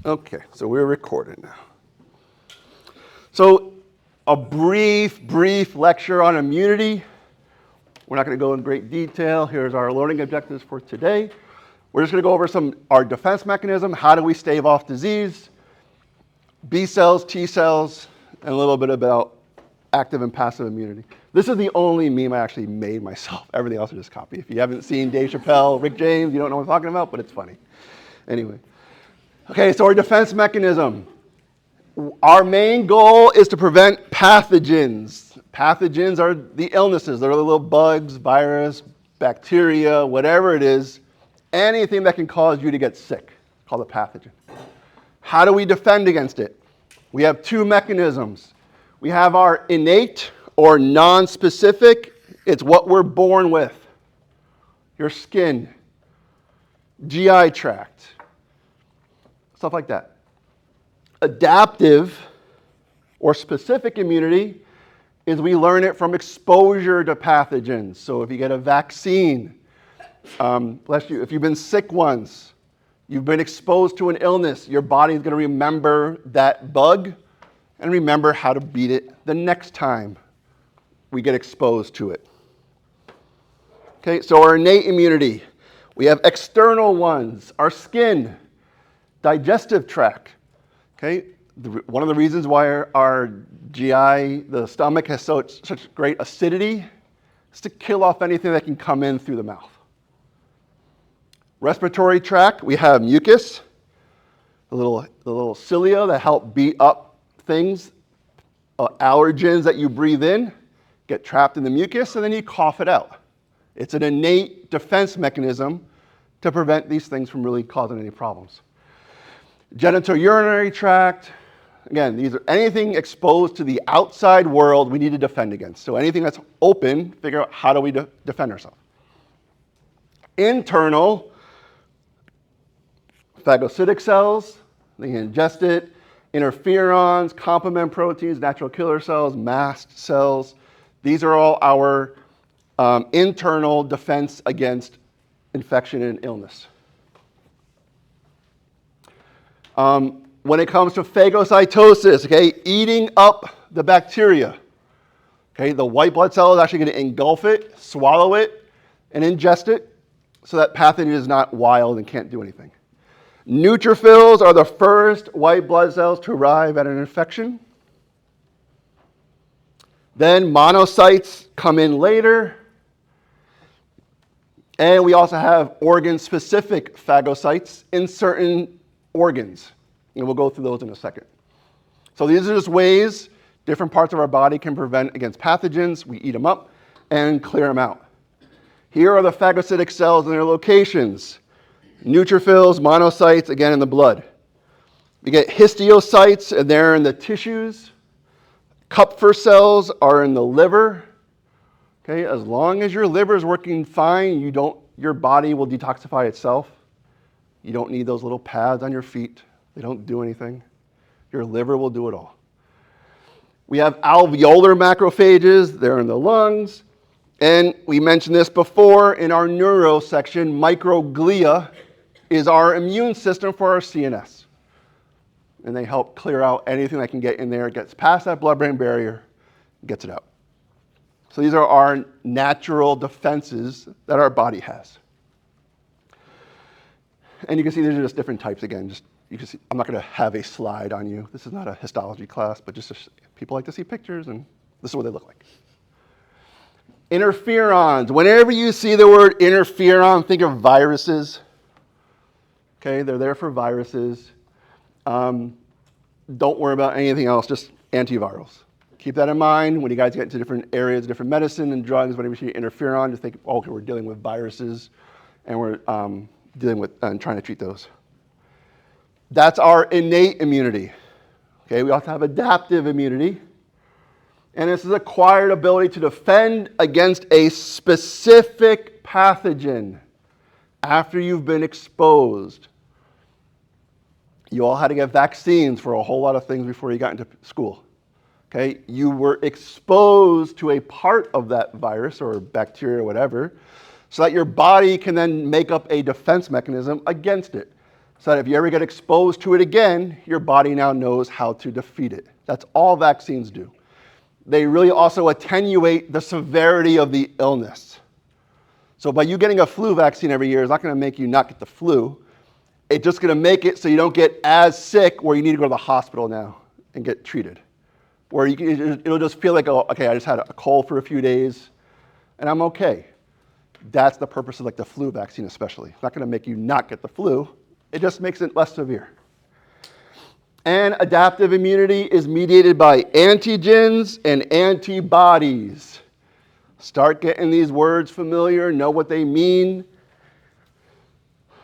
Okay, so we're recording now. So a brief lecture on immunity. We're not going to go in great detail. Here's our learning objectives for today. We're just going to go over our defense mechanism. How do we stave off disease? B cells, T cells, and a little bit about active and passive immunity. This is the only meme I actually made myself. Everything else is just copy. If you haven't seen Dave Chappelle, Rick James, you don't know what I'm talking about, but it's funny. Anyway. Okay, so our defense mechanism. Our main goal is to prevent pathogens. Pathogens are the illnesses. They're the little bugs, virus, bacteria, whatever it is. Anything that can cause you to get sick, called a pathogen. How do we defend against it? We have two mechanisms. We have our innate or non-specific. It's what we're born with. Your skin, GI tract, stuff like that. Adaptive or specific immunity is we learn it from exposure to pathogens. So if you get a vaccine, bless you, if you've been sick once, you've been exposed to an illness, your body is going to remember that bug and remember how to beat it the next time we get exposed to it. Okay, so our innate immunity. We have external ones, our skin, digestive tract. Okay, one of the reasons why our GI, the stomach, has such great acidity is to kill off anything that can come in through the mouth. Respiratory tract, we have mucus, the little cilia that help beat up things, allergens that you breathe in, get trapped in the mucus, and then you cough it out. It's an innate defense mechanism to prevent these things from really causing any problems. Genitourinary tract, again, these are anything exposed to the outside world we need to defend against. So anything that's open, figure out how do we defend ourselves. Internal, phagocytic cells, they can ingest it. Interferons, complement proteins, natural killer cells, mast cells. These are all our internal defense against infection and illness. When it comes to phagocytosis, okay, eating up the bacteria, okay, the white blood cell is actually going to engulf it, swallow it, and ingest it so that pathogen is not wild and can't do anything. Neutrophils are the first white blood cells to arrive at an infection. Then monocytes come in later. And we also have organ-specific phagocytes in certain organs. And we'll go through those in a second. So these are just ways different parts of our body can prevent against pathogens. We eat them up and clear them out. Here are the phagocytic cells and their locations. Neutrophils, monocytes, again in the blood. We get histiocytes, and they're in the tissues. Kupffer cells are in the liver. Okay, as long as your liver is working fine, your body will detoxify itself. You don't need those little pads on your feet. They don't do anything. Your liver will do it all. We have alveolar macrophages. They're in the lungs. And we mentioned this before in our neuro section. Microglia is our immune system for our CNS. And they help clear out anything that can get in there. It gets past that blood-brain barrier, gets it out. So these are our natural defenses that our body has. And you can see these are just different types again. You can see, I'm not going to have a slide on you. This is not a histology class, but people like to see pictures, and this is what they look like. Interferons. Whenever you see the word interferon, think of viruses. Okay, they're there for viruses. Don't worry about anything else, just antivirals. Keep that in mind when you guys get into different areas, different medicine and drugs. Whenever you see interferon, just think, okay, we're dealing with viruses, and we're dealing with and trying to treat those. That's our innate immunity. Okay, we also have adaptive immunity. And this is acquired ability to defend against a specific pathogen after you've been exposed. You all had to get vaccines for a whole lot of things before you got into school. Okay, you were exposed to a part of that virus or bacteria or whatever, so that your body can then make up a defense mechanism against it. so that if you ever get exposed to it again, your body now knows how to defeat it. That's all vaccines do. They really also attenuate the severity of the illness. So by you getting a flu vaccine every year is not going to make you not get the flu. It's just going to make it so you don't get as sick where you need to go to the hospital now and get treated. Where it'll just feel like, oh, okay, I just had a cold for a few days and I'm okay. That's the purpose of like the flu vaccine especially. It's not going to make you not get the flu. It just makes it less severe. And adaptive immunity is mediated by antigens and antibodies. Start getting these words familiar, know what they mean,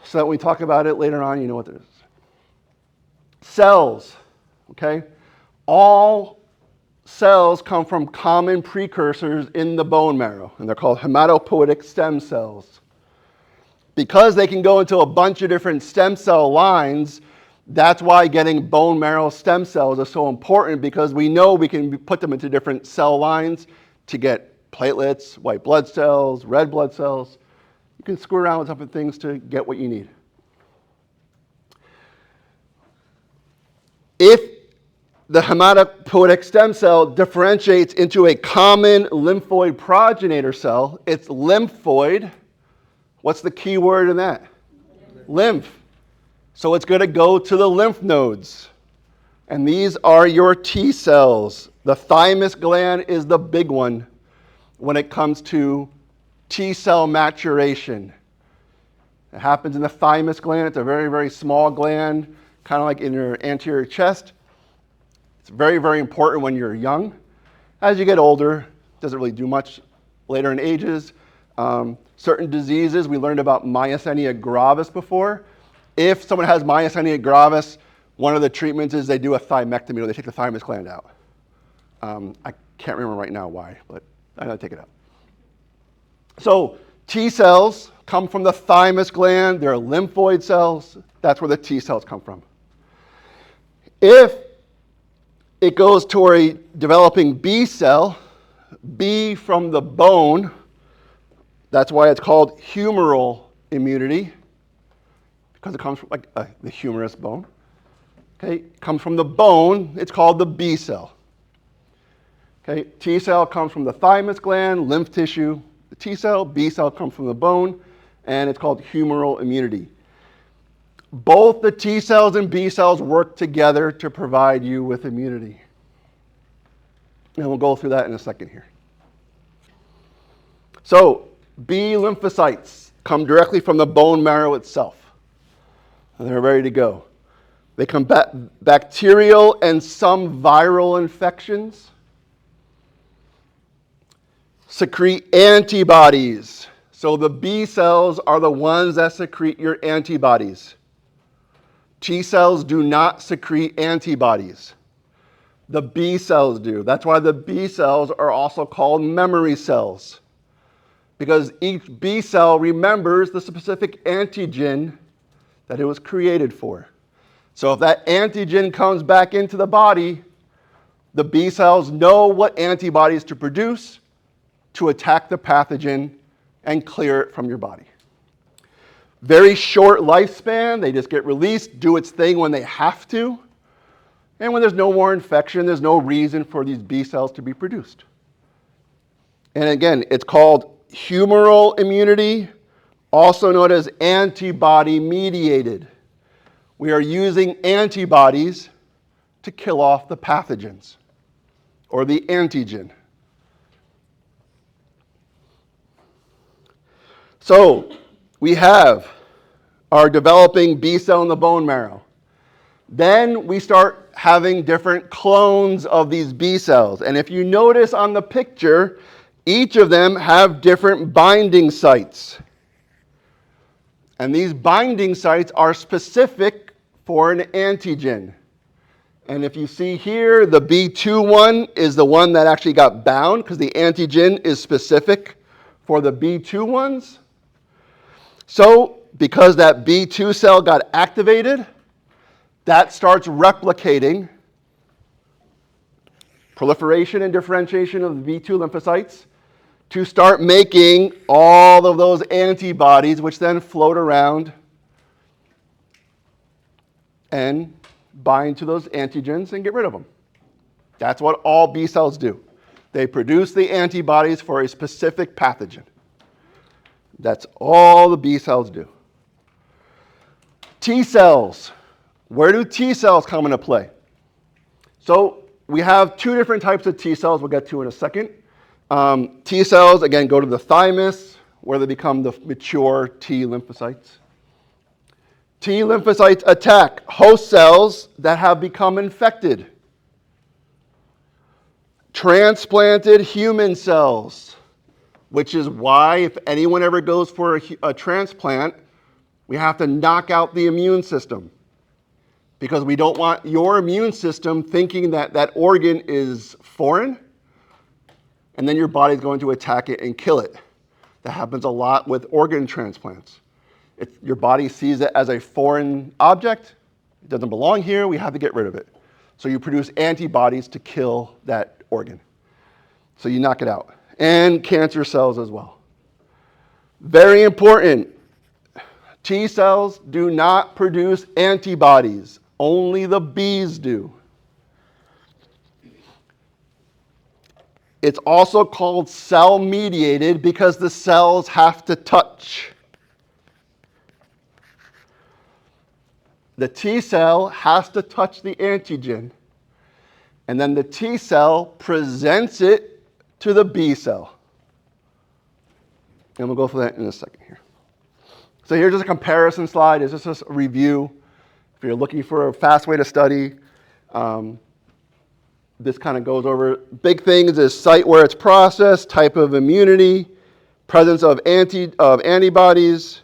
so that when we talk about it later on, you know what it is. Cells, okay? All cells come from common precursors in the bone marrow, and they're called hematopoietic stem cells. Because they can go into a bunch of different stem cell lines, that's why getting bone marrow stem cells is so important, because we know we can put them into different cell lines to get platelets, white blood cells, red blood cells. You can screw around with different things to get what you need. If the hematopoietic stem cell differentiates into a common lymphoid progenitor cell, it's lymphoid. What's the key word in that? Lymph. So it's going to go to the lymph nodes. And these are your T cells. The thymus gland is the big one when it comes to T cell maturation. It happens in the thymus gland. It's a very, very small gland, kind of like in your anterior chest. It's very, very important when you're young. As you get older, it doesn't really do much later in ages. Certain diseases, we learned about myasthenia gravis before. If someone has myasthenia gravis, one of the treatments is they do a thymectomy, or they take the thymus gland out. I can't remember right now why, but I know they take it out. So T cells come from the thymus gland. They're lymphoid cells. That's where the T cells come from. If it goes toward a developing B cell, B from the bone, that's why it's called humoral immunity, because it comes from like the humerus bone. Okay, it comes from the bone. It's called the B cell. Okay, T cell comes from the thymus gland, lymph tissue. The T cell, B cell comes from the bone, and it's called humoral immunity. Both the T cells and B cells work together to provide you with immunity. And we'll go through that in a second here. So, B lymphocytes come directly from the bone marrow itself. And they're ready to go. They combat bacterial and some viral infections. Secrete antibodies. So the B cells are the ones that secrete your antibodies. T cells do not secrete antibodies. The B cells do. That's why the B cells are also called memory cells, because each B cell remembers the specific antigen that it was created for. So if that antigen comes back into the body, the B cells know what antibodies to produce to attack the pathogen and clear it from your body. Very short lifespan. They just get released, do its thing when they have to. And when there's no more infection, there's no reason for these B cells to be produced. And again, it's called humoral immunity, also known as antibody-mediated. We are using antibodies to kill off the pathogens, or the antigen. So, we have our developing B cell in the bone marrow. Then we start having different clones of these B cells. And if you notice on the picture, each of them have different binding sites. And these binding sites are specific for an antigen. And if you see here, the B2 one is the one that actually got bound, because the antigen is specific for the B2 ones. So, because that B2 cell got activated, that starts replicating proliferation and differentiation of the B2 lymphocytes to start making all of those antibodies, which then float around and bind to those antigens and get rid of them. That's what all B cells do. They produce the antibodies for a specific pathogen. That's all the B cells do. T cells. Where do T cells come into play? So we have two different types of T cells we'll get to in a second. T cells, again, go to the thymus, where they become the mature T lymphocytes. T lymphocytes attack host cells that have become infected. Transplanted human cells, which is why if anyone ever goes for a transplant, we have to knock out the immune system, because we don't want your immune system thinking that that organ is foreign, and then your body's going to attack it and kill it. That happens a lot with organ transplants. Your body sees it as a foreign object. It doesn't belong here. We have to get rid of it. So you produce antibodies to kill that organ. So you knock it out. And cancer cells as well. Very important. T cells do not produce antibodies. Only the Bs do. It's also called cell-mediated because the cells have to touch. The T cell has to touch the antigen, and then the T cell presents it to the B cell. And we'll go through that in a second here. So here's just a comparison slide. It's just a review. If you're looking for a fast way to study, this kind of goes over big things: is site where it's processed, type of immunity, presence of antibodies,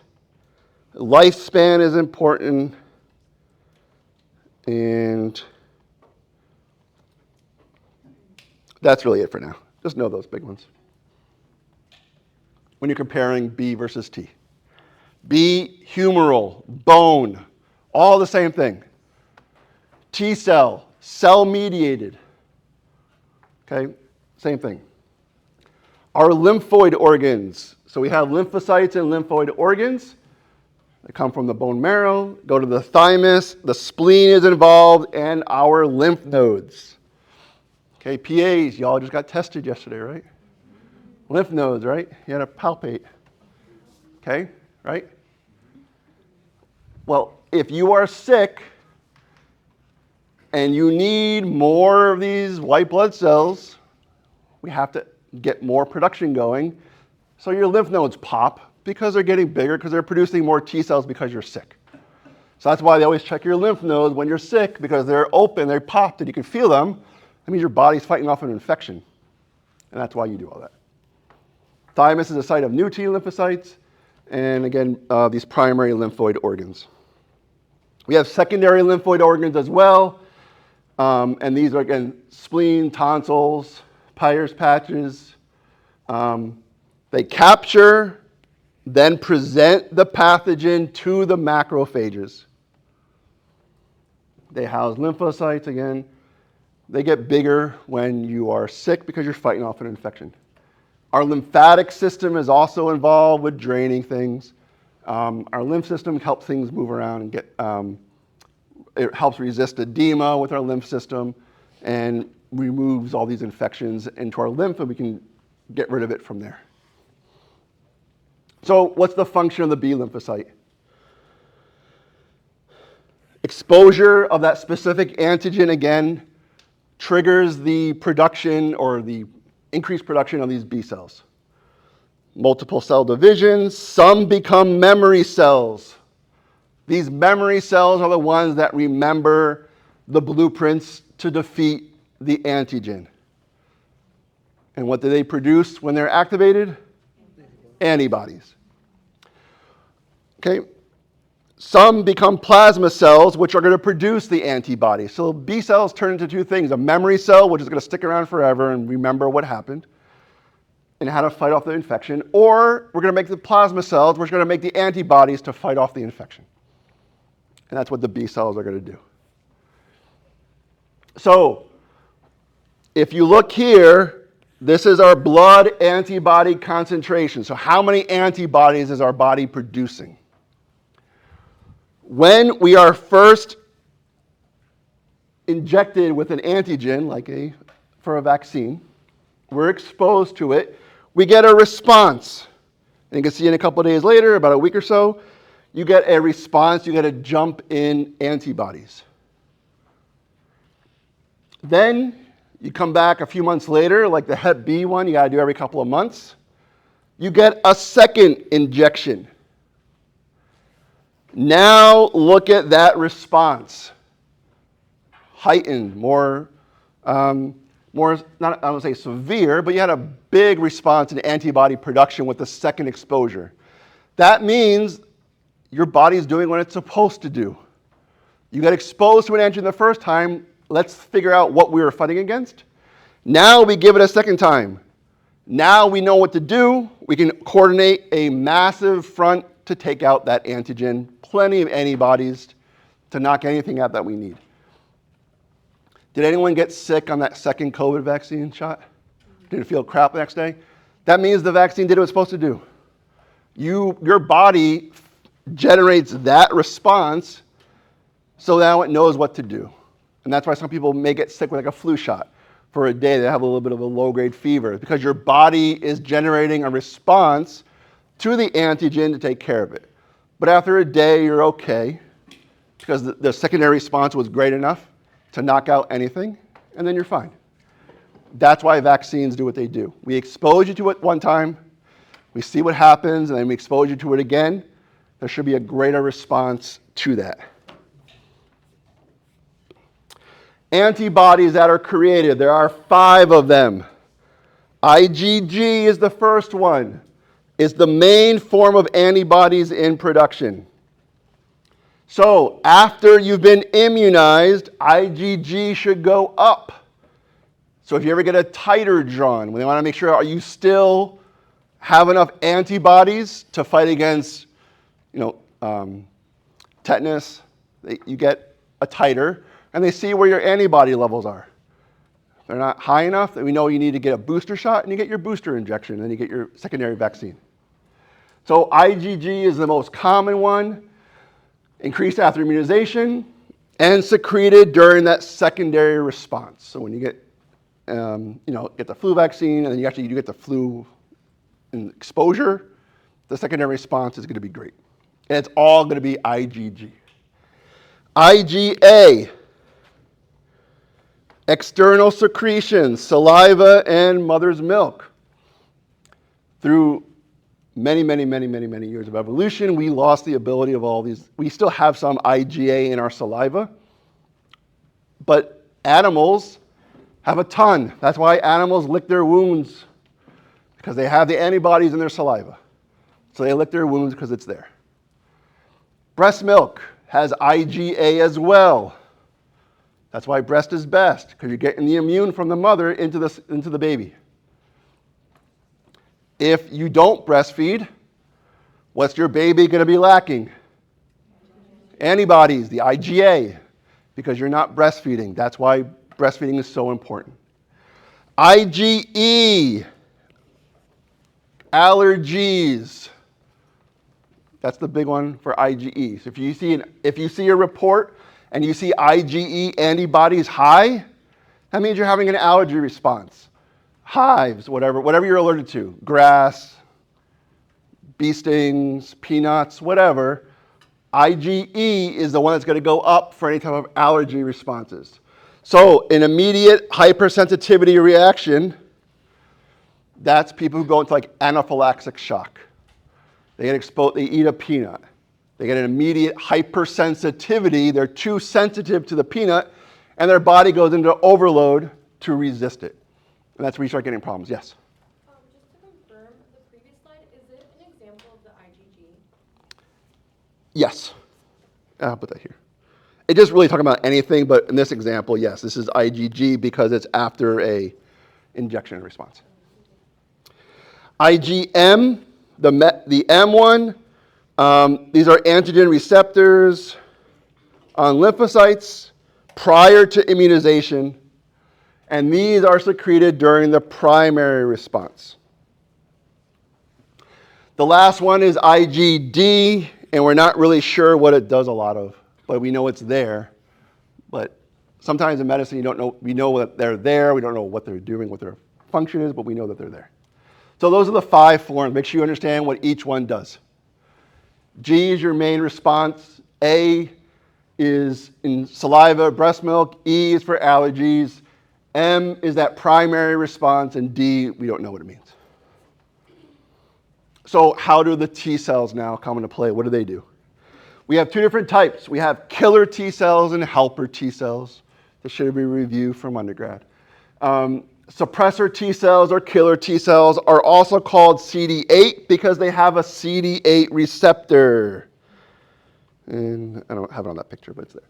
lifespan is important, and that's really it for now. Just know those big ones when you're comparing B versus T. B, humoral, bone, all the same thing. T cell, cell-mediated. Okay, same thing. Our lymphoid organs. So we have lymphocytes and lymphoid organs. They come from the bone marrow, go to the thymus, the spleen is involved, and our lymph nodes. Okay, PAs, y'all just got tested yesterday, right? Lymph nodes, right? You had to palpate. Okay, right? Well, if you are sick and you need more of these white blood cells, we have to get more production going. So your lymph nodes pop because they're getting bigger, because they're producing more T cells because you're sick. So that's why they always check your lymph nodes when you're sick, because they're open, they're popped, and you can feel them. That means your body's fighting off an infection. And that's why you do all that. Thymus is a site of new T lymphocytes, and again, these primary lymphoid organs. We have secondary lymphoid organs as well. And these are, again, spleen, tonsils, Peyer's patches. They capture, then present the pathogen to the macrophages. They house lymphocytes again. They get bigger when you are sick because you're fighting off an infection. Our lymphatic system is also involved with draining things. Our lymph system helps things move around and get, it helps resist edema with our lymph system and removes all these infections into our lymph, and we can get rid of it from there. So what's the function of the B lymphocyte? Exposure of that specific antigen, again, triggers the production or the increased production of these B cells. Multiple cell division, some become memory cells. These memory cells are the ones that remember the blueprints to defeat the antigen. And what do they produce when they're activated? Antibodies. Okay. Some become plasma cells, which are going to produce the antibodies. So B cells turn into two things: a memory cell, which is going to stick around forever and remember what happened and how to fight off the infection, or we're going to make the plasma cells, which are going to make the antibodies to fight off the infection. And that's what the B cells are going to do. So if you look here, this is our blood antibody concentration. So how many antibodies is our body producing? When we are first injected with an antigen, for a vaccine. We're exposed to it. We get a response. And you can see in a couple of days later, about a week or so, you get a response, you get a jump in antibodies. Then you come back a few months later, like the Hep B one, you got to do every couple of months. You get a second injection. Now look at that response. Heightened, more, not, I would say severe, but you had a big response in antibody production with the second exposure. That means your body's doing what it's supposed to do. You got exposed to an antigen the first time, let's figure out what we were fighting against. Now we give it a second time. Now we know what to do. We can coordinate a massive front to take out that antigen, plenty of antibodies to knock anything out that we need. Did anyone get sick on that second COVID vaccine shot? Didn't feel crap the next day? That means the vaccine did what it was supposed to do. Your body generates that response so now it knows what to do. And that's why some people may get sick with like a flu shot for a day. They have a little bit of a low-grade fever because your body is generating a response to the antigen to take care of it. But after a day, you're okay because the secondary response was great enough to knock out anything, and then you're fine. That's why vaccines do what they do. We expose you to it one time, we see what happens, and then we expose you to it again. There should be a greater response to that. Antibodies that are created, there are 5 of them. IgG is the first one. It's the main form of antibodies in production. So after you've been immunized, IgG should go up. So if you ever get a titer drawn, when they want to make sure, are you still have enough antibodies to fight against, tetanus, you get a titer, and they see where your antibody levels are. If they're not high enough, then we know you need to get a booster shot, and you get your booster injection, and then you get your secondary vaccine. So IgG is the most common one, increased after immunization, and secreted during that secondary response. So when you get, get the flu vaccine, and then you get the flu exposure, the secondary response is going to be great. And it's all going to be IgG. IgA, external secretions, saliva and mother's milk. Through many years of evolution, we lost the ability of all these. We still have some IgA in our saliva, but animals have a ton. That's why animals lick their wounds, because they have the antibodies in their saliva. So they lick their wounds because it's there. Breast milk has IgA as well. That's why breast is best, because you're getting the immune from the mother into the baby. If you don't breastfeed, what's your baby going to be lacking? Antibodies, the IgA, because you're not breastfeeding. That's why breastfeeding is so important. IgE, allergies. That's the big one for IgE. So if you see a report and you see IgE antibodies high, that means you're having an allergy response. Hives, whatever you're allergic to, grass, bee stings, peanuts, whatever, IgE is the one that's going to go up for any type of allergy responses. So an immediate hypersensitivity reaction, that's people who go into like anaphylactic shock. They get exposed, they eat a peanut. They get an immediate hypersensitivity. They're too sensitive to the peanut, and their body goes into overload to resist it. And that's where you start getting problems. Yes? Just to confirm, the previous slide, is it an example of the IgG? Yes. I'll put that here. It's just really talking about anything, but in this example, yes, this is IgG because it's after a injection response. IgM, the M one, these are antigen receptors on lymphocytes prior to immunization, and these are secreted during the primary response. The last one is IgD, and we're not really sure what it does a lot of, but we know it's there. But Sometimes in medicine, we know that they're there, we don't know what they're doing, what their function is, but we know that they're there. So those are the 5 forms. Make sure you understand what each one does. G is your main response. A is in saliva, breast milk. E is for allergies. M is that primary response, and D, we don't know what it means. So how do the T cells now come into play? What do they do? We have 2 different types. We have killer T cells and helper T cells. This should be a review from undergrad. Suppressor T cells or killer T cells are also called CD8 because they have a CD8 receptor. And I don't have it on that picture, but it's there.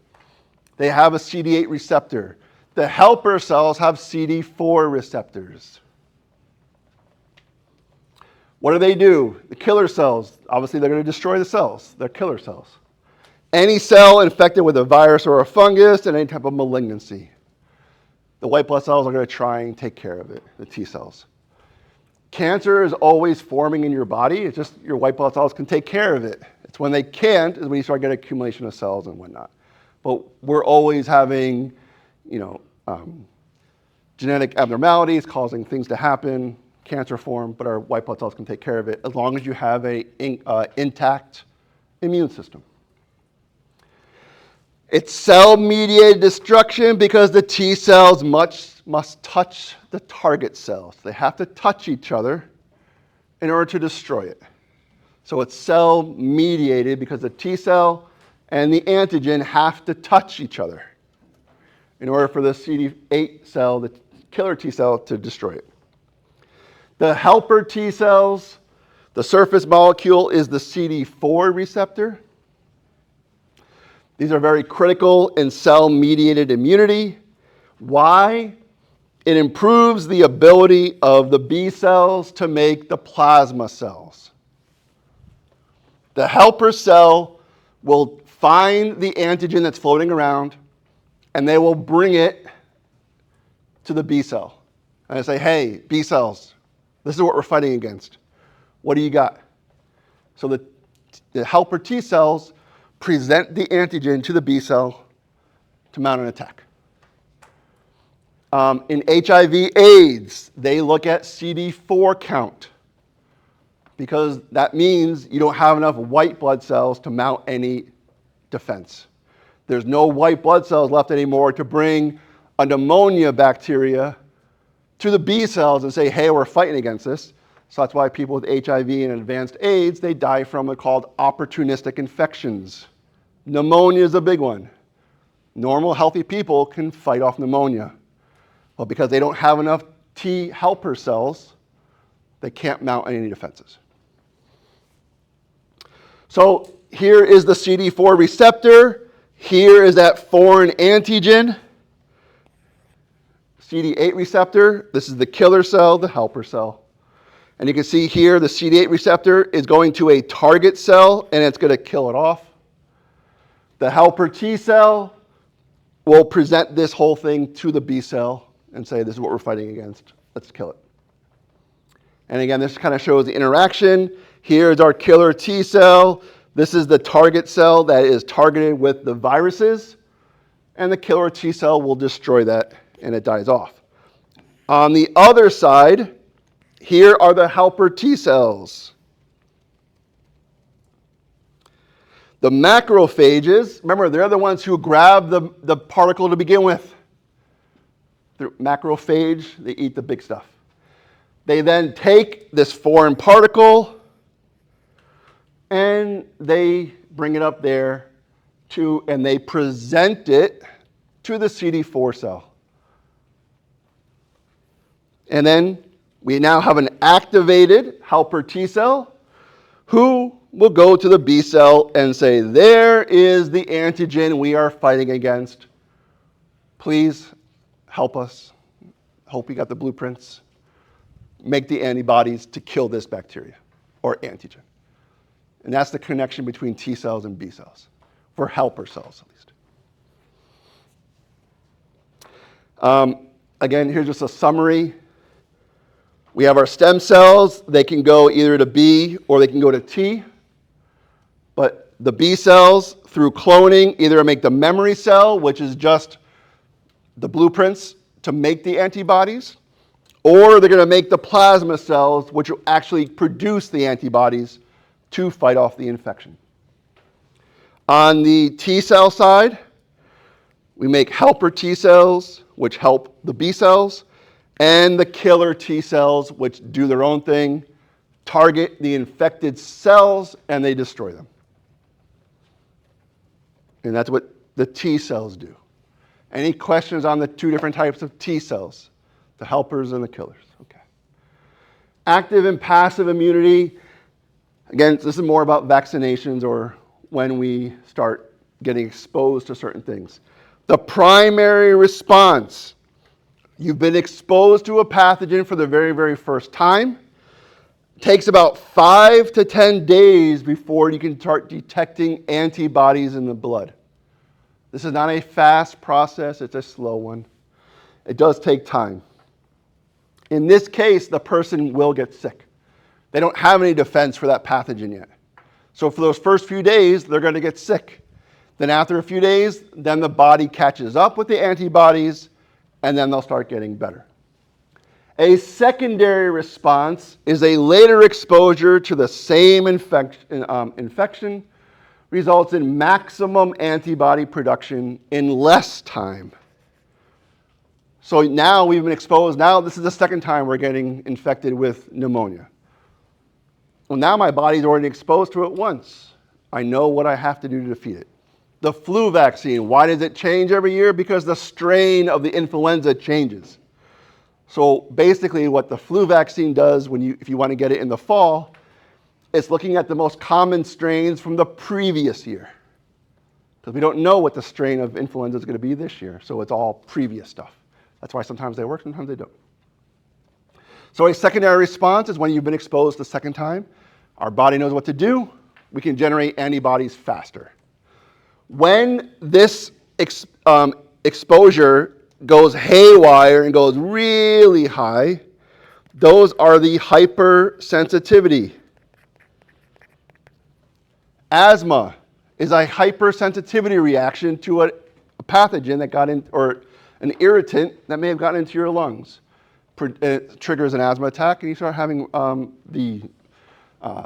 They have a CD8 receptor. The helper cells have CD4 receptors. What do? The killer cells, obviously they're going to destroy the cells. They're killer cells. Any cell infected with a virus or a fungus and any type of malignancy. The white blood cells are going to try and take care of it, the T cells. Cancer is always forming in your body. It's just your white blood cells can take care of it. It's when they can't is when you start getting accumulation of cells and whatnot. But we're always having, genetic abnormalities causing things to happen, cancer form, but our white blood cells can take care of it as long as you have an intact immune system. It's cell-mediated destruction because the T cells must touch the target cells. They have to touch each other in order to destroy it. So it's cell-mediated because the T cell and the antigen have to touch each other in order for the CD8 cell, the killer T cell, to destroy it. The helper T cells, the surface molecule is the CD4 receptor. These are very critical in cell-mediated immunity. Why? It improves the ability of the B cells to make the plasma cells. The helper cell will find the antigen that's floating around, and they will bring it to the B cell. And I say, hey, B cells, this is what we're fighting against. What do you got? So the helper T cells present the antigen to the B cell to mount an attack. In HIV/AIDS, they look at CD4 count because that means you don't have enough white blood cells to mount any defense. There's no white blood cells left anymore to bring a pneumonia bacteria to the B cells and say, hey, we're fighting against this. So that's why people with HIV and advanced AIDS, they die from what's called opportunistic infections. Pneumonia is a big one. Normal, healthy people can fight off pneumonia. But because they don't have enough T helper cells, they can't mount any defenses. So here is the CD4 receptor. Here is that foreign antigen. CD8 receptor. This is the killer cell, the helper cell. And you can see here the CD8 receptor is going to a target cell and it's going to kill it off. The helper T cell will present this whole thing to the B cell and say, this is what we're fighting against. Let's kill it. And again, this kind of shows the interaction. Here's our killer T cell. This is the target cell that is targeted with the viruses. And the killer T cell will destroy that and it dies off. On the other side, here are the helper T cells. The macrophages, remember, they're the ones who grab the particle to begin with. The macrophage, they eat the big stuff. They then take this foreign particle and they bring it up there and they present it to the CD4 cell. And then we now have an activated helper T cell who will go to the B cell and say, there is the antigen we are fighting against. Please help us. Hope you got the blueprints. Make the antibodies to kill this bacteria or antigen. And that's the connection between T cells and B cells, for helper cells at least. Again, here's just a summary. We have our stem cells. They can go either to B or they can go to T. But the B cells, through cloning, either make the memory cell, which is just the blueprints to make the antibodies, or they're going to make the plasma cells, which will actually produce the antibodies to fight off the infection. On the T cell side, we make helper T cells, which help the B cells, and the killer T cells, which do their own thing, target the infected cells, and they destroy them. And that's what the T cells do. Any questions on the two different types of T cells? The helpers and the killers. Okay. Active and passive immunity. Again, this is more about vaccinations or when we start getting exposed to certain things. The primary response. You've been exposed to a pathogen for the very, very first time. It takes about 5 to 10 days before you can start detecting antibodies in the blood. This is not a fast process, it's a slow one. It does take time. In this case, the person will get sick. They don't have any defense for that pathogen yet. So for those first few days, they're going to get sick. Then after a few days, then the body catches up with the antibodies, and then they'll start getting better. A secondary response is a later exposure to the same infection results in maximum antibody production in less time. So now we've been exposed. Now this is the second time we're getting infected with pneumonia. Well, now my body's already exposed to it once. I know what I have to do to defeat it. The flu vaccine, why does it change every year? Because the strain of the influenza changes. So basically what the flu vaccine does if you want to get it in the fall, it's looking at the most common strains from the previous year. Because we don't know what the strain of influenza is going to be this year, so it's all previous stuff. That's why sometimes they work, sometimes they don't. So a secondary response is when you've been exposed the second time. Our body knows what to do. We can generate antibodies faster. When this exposure goes haywire and goes really high, those are the hypersensitivity. Asthma is a hypersensitivity reaction to a pathogen that got in, or an irritant that may have gotten into your lungs. It triggers an asthma attack, and you start having the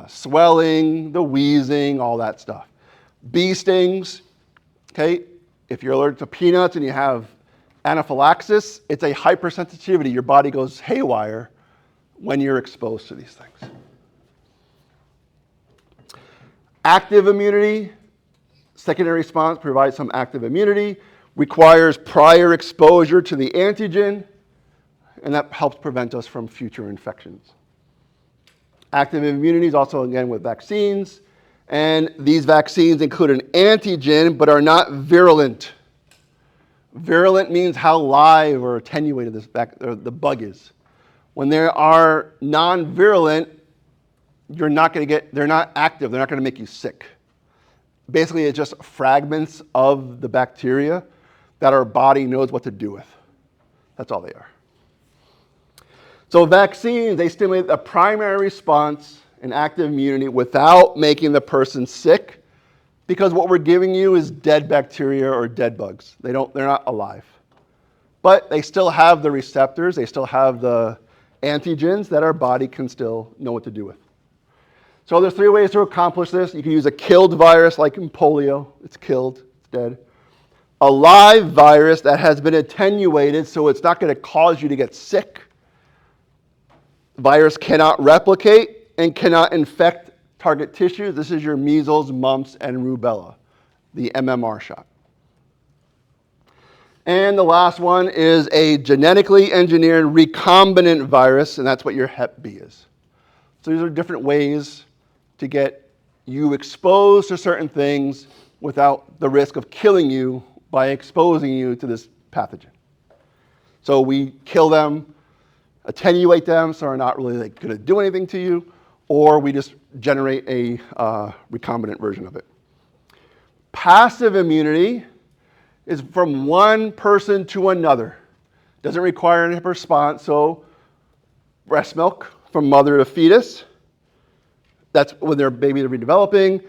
swelling, the wheezing, all that stuff. Bee stings, okay? If you're allergic to peanuts and you have anaphylaxis, it's a hypersensitivity. Your body goes haywire when you're exposed to these things. Active immunity, secondary response provides some active immunity, requires prior exposure to the antigen, and that helps prevent us from future infections. Active immunity is also, again, with vaccines, and these vaccines include an antigen but are not virulent. Virulent means how live or attenuated the bug is. When they are non-virulent, they're not active, they're not going to make you sick. Basically, it's just fragments of the bacteria that our body knows what to do with. That's all they are. So vaccines, they stimulate the primary response and active immunity without making the person sick, because what we're giving you is dead bacteria or dead bugs. They're not alive. But they still have the receptors, they still have the antigens that our body can still know what to do with. So there's 3 ways to accomplish this. You can use a killed virus like in polio. It's killed, it's dead. A live virus that has been attenuated so it's not going to cause you to get sick. The virus cannot replicate and cannot infect target tissues. This is your measles, mumps, and rubella, the MMR shot. And the last one is a genetically engineered recombinant virus, and that's what your Hep B is. So these are different ways to get you exposed to certain things without the risk of killing you by exposing you to this pathogen. So we kill them, attenuate them so they're not really going to do anything to you, or we just generate a recombinant version of it. Passive immunity is from one person to another. Doesn't require any response, so breast milk from mother to fetus, that's when their babies are developing.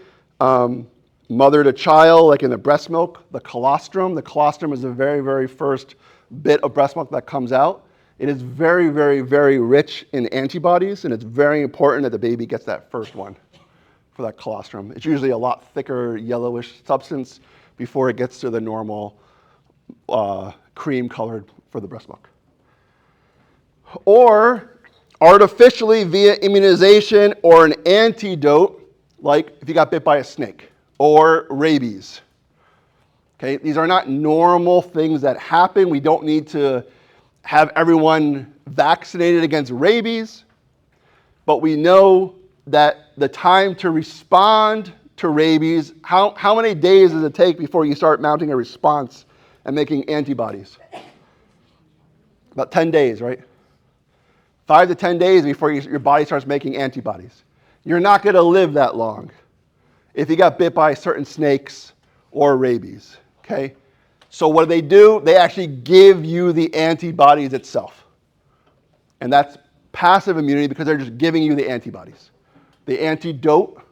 Mother to child, like in the breast milk, the colostrum. The colostrum is the very, very first bit of breast milk that comes out, it is very, very, very rich in antibodies, and it's very important that the baby gets that first one for that colostrum. It's usually a lot thicker, yellowish substance before it gets to the normal cream colored for the breast milk. Or artificially via immunization or an antidote, like if you got bit by a snake or rabies. Okay, these are not normal things that happen. We don't need to have everyone vaccinated against rabies, but we know that the time to respond to rabies, how many days does it take before you start mounting a response and making antibodies? About 10 days, right? 5 to 10 days before your body starts making antibodies. You're not going to live that long if you got bit by certain snakes or rabies, okay? So what do? They actually give you the antibodies itself. And that's passive immunity because they're just giving you the antibodies. The antidote,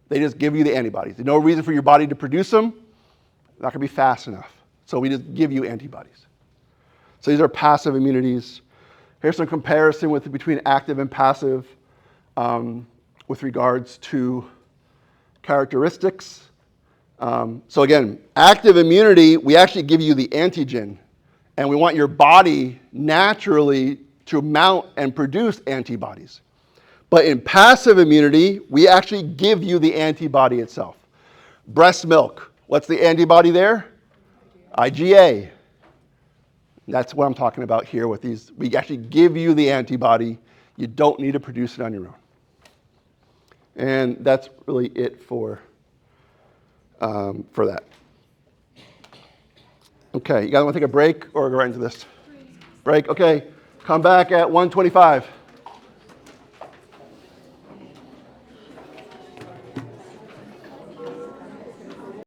they just give you the antibodies. There's no reason for your body to produce them. They're not going to be fast enough. So we just give you antibodies. So these are passive immunities. Here's some comparison between active and passive with regards to characteristics. So again, active immunity, we actually give you the antigen, and we want your body naturally to mount and produce antibodies. But in passive immunity, we actually give you the antibody itself. Breast milk, what's the antibody there? IgA. That's what I'm talking about here with these. We actually give you the antibody. You don't need to produce it on your own. And that's really it for that. Okay, you guys want to take a break or go right into this? Break, okay. Come back at 1:25.